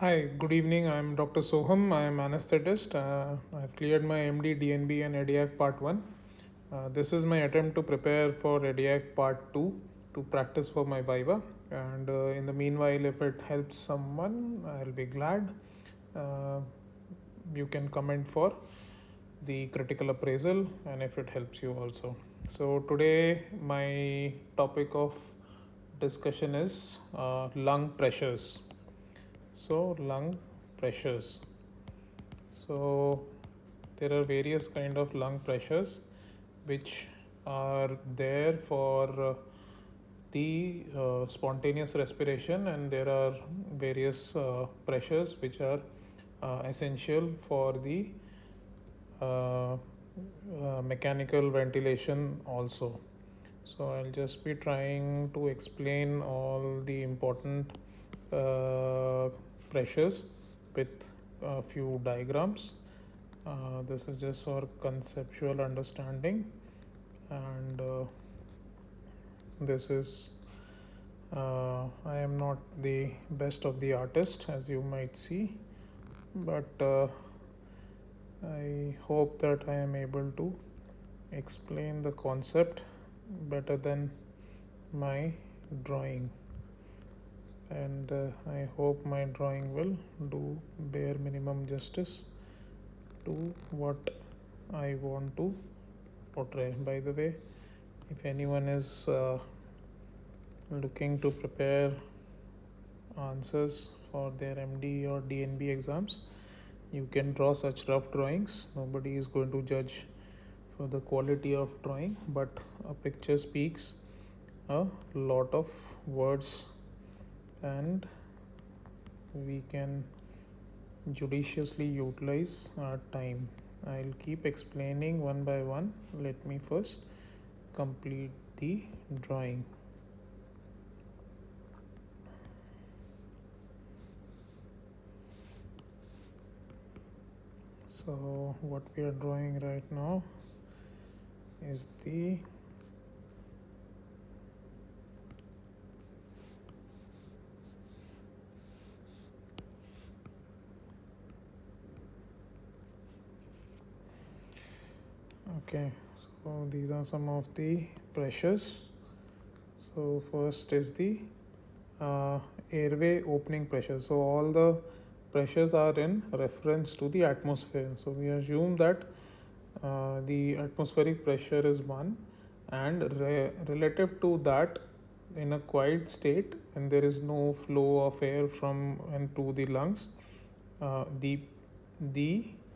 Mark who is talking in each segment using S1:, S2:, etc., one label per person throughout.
S1: Hi, good evening. I'm Dr. Soham. I'm anesthetist. I've cleared my MD, DNB, and EDAIC Part 1. This is my attempt to prepare for EDAIC Part 2 to practice for my Viva. And in the meanwhile, if it helps someone, I'll be glad. Uh, you can comment for the critical appraisal and if it helps you also. So, today, my topic of discussion is lung pressures. So lung pressures. So there are various kind of lung pressures which are there for the spontaneous respiration, and there are various pressures which are essential for the mechanical ventilation also. So I'll just be trying to explain all the important uh, pressures with a few diagrams. This is just for conceptual understanding, and this is I am not the best of the artist, as you might see, but I hope that I am able to explain the concept better than my drawing, and I hope my drawing will do bare minimum justice to what I want to portray. By the way, if anyone is looking to prepare answers for their MD or DNB exams, you can draw such rough drawings. Nobody is going to judge for the quality of drawing, but a picture speaks a lot of words, and we can judiciously utilize our time. I'll keep explaining one by one. Let me first complete the drawing. So what we are drawing right now is the okay. So these are some of the pressures. So first is the airway opening pressure. So all the pressures are in reference to the atmosphere. So we assume that the atmospheric pressure is 1, and relative to that, in a quiet state and there is no flow of air from and to the lungs, the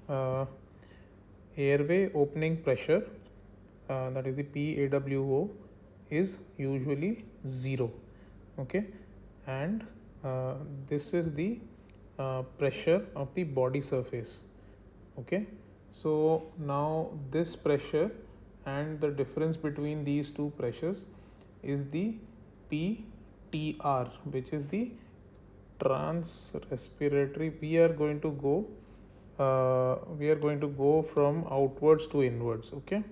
S1: uh, airway opening pressure, that is the PaWO, is usually 0. Okay, and this is the pressure of the body surface. Okay, so now this pressure and the difference between these two pressures is the PTR, which is the trans respiratory. We are going to go from outwards to inwards. Okay,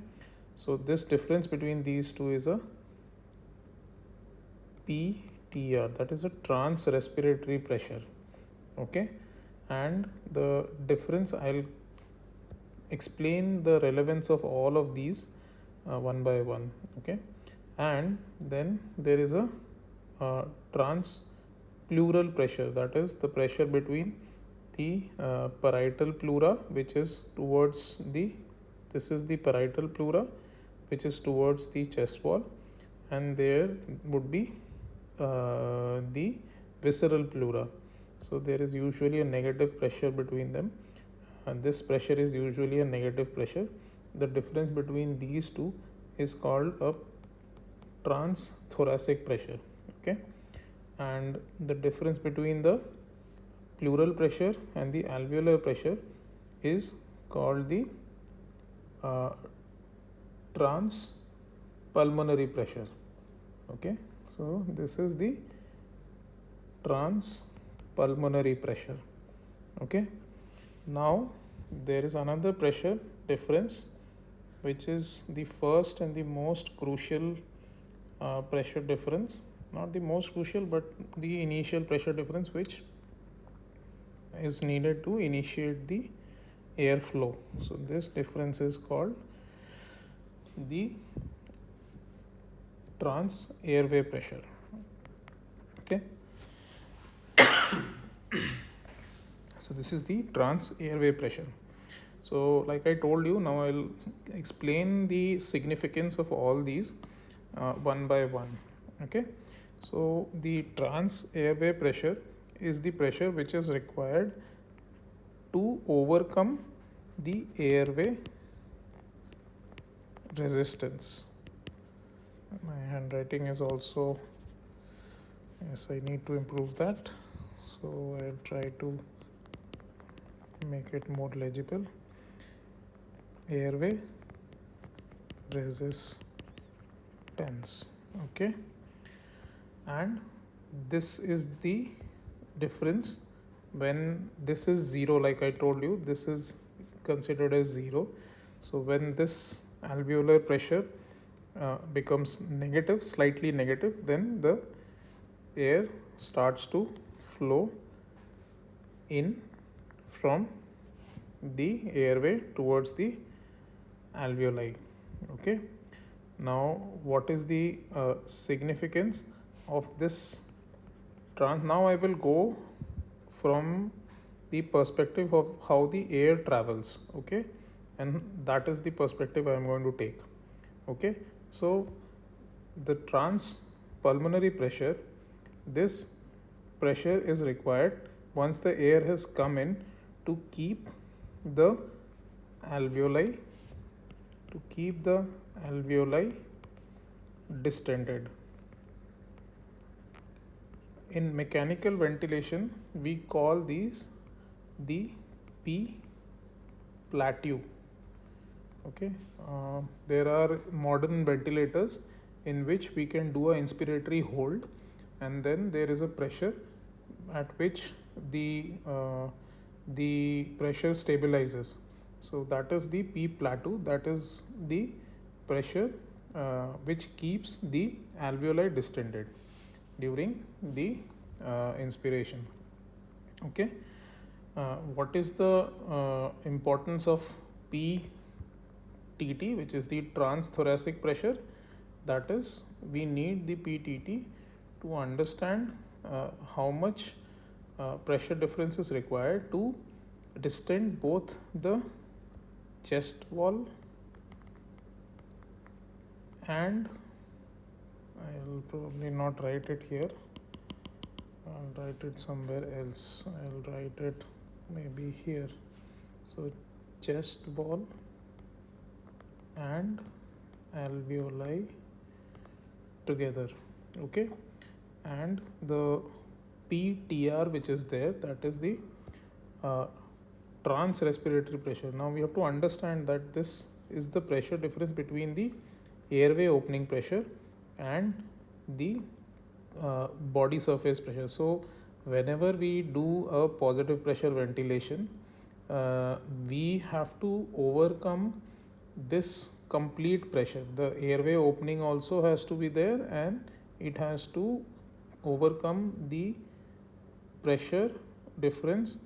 S1: so this difference between these two is a PTR, that is a trans respiratory pressure. Okay, and the difference, I'll explain the relevance of all of these one by one. Okay, and then there is a trans pleural pressure, that is the pressure between the parietal pleura, which is towards the, this is the parietal pleura which is towards the chest wall, and there would be the visceral pleura. So there is usually a negative pressure between them, and this pressure is usually a negative pressure. The difference between these two is called a transthoracic pressure. Okay, and the difference between the pleural pressure and the alveolar pressure is called the uh, transpulmonary pressure. Okay, so this is the transpulmonary pressure. Okay, now there is another pressure difference, which is the first and the most crucial pressure difference, not the most crucial but the initial pressure difference, which is needed to initiate the airflow. So this difference is called the trans airway pressure. Okay. So this is the trans airway pressure. So like I told you, now I'll explain the significance of all these one by one. Okay. So the trans airway pressure is the pressure which is required to overcome the airway resistance. My handwriting is also, yes, I need to improve that. So I'll try to make it more legible. Airway resistance. Okay. And this is the difference when this is zero. Like I told you, this is considered as zero. So when this alveolar pressure becomes negative, slightly negative, then the air starts to flow in from the airway towards the alveoli. Okay. Now what is the significance of this trans? Now I will go from the perspective of how the air travels. Okay. And that is the perspective I am going to take. Okay. So the trans pulmonary pressure, this pressure is required once the air has come in to keep the alveoli distended. In mechanical ventilation, we call these the P plateau. Okay. There are modern ventilators in which we can do a inspiratory hold, and then there is a pressure at which the pressure stabilizes. So that is the P plateau. That is the pressure which keeps the alveoli distended during the inspiration. Okay. What is the importance of PTT, which is the transthoracic pressure? That is, we need the PTT to understand how much pressure difference is required to distend both the chest wall and I'll probably not write it here. I'll write it somewhere else. I'll write it maybe here. So chest wall and alveoli together. Okay. And the PTR which is there, that is the trans respiratory pressure. Now we have to understand that this is the pressure difference between the airway opening pressure and the body surface pressure. So whenever we do a positive pressure ventilation, we have to overcome this complete pressure. The airway opening also has to be there, and it has to overcome the pressure difference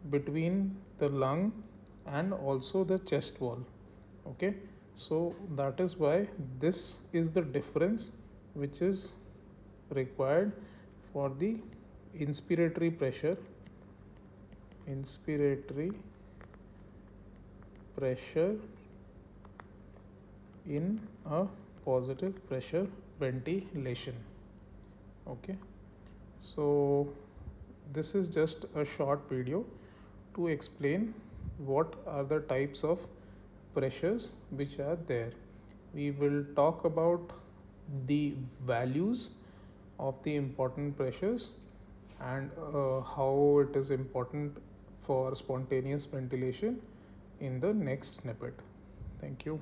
S1: between the lung and also the chest wall. Okay. So that is why this is the difference which is required for the inspiratory pressure in a positive pressure ventilation. Okay. So this is just a short video to explain what are the types of pressures which are there. We will talk about the values of the important pressures and how it is important for spontaneous ventilation in the next snippet. Thank you.